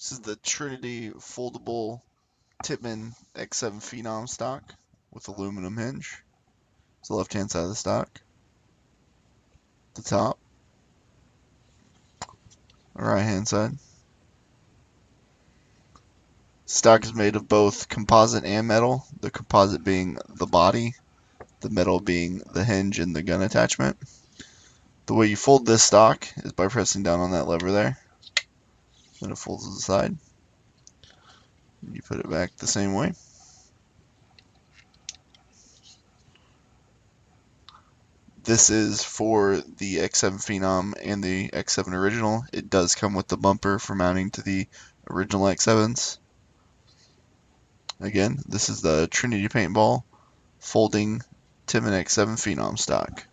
This is the Trinity foldable Tippmann X7 Phenom stock with aluminum hinge. It's the left-hand side of the stock. The top. The right-hand side. Stock is made of both composite and metal, the composite being the body, the metal being the hinge and the gun attachment. The way you fold this stock is by pressing down on that lever there. Then it folds to the side. You put it back the same way. This is for the X7 Phenom and the X7 Original. It does come with the bumper for mounting to the original X7s. Again, this is the Trinity Paintball folding Tippmann X7 Phenom stock.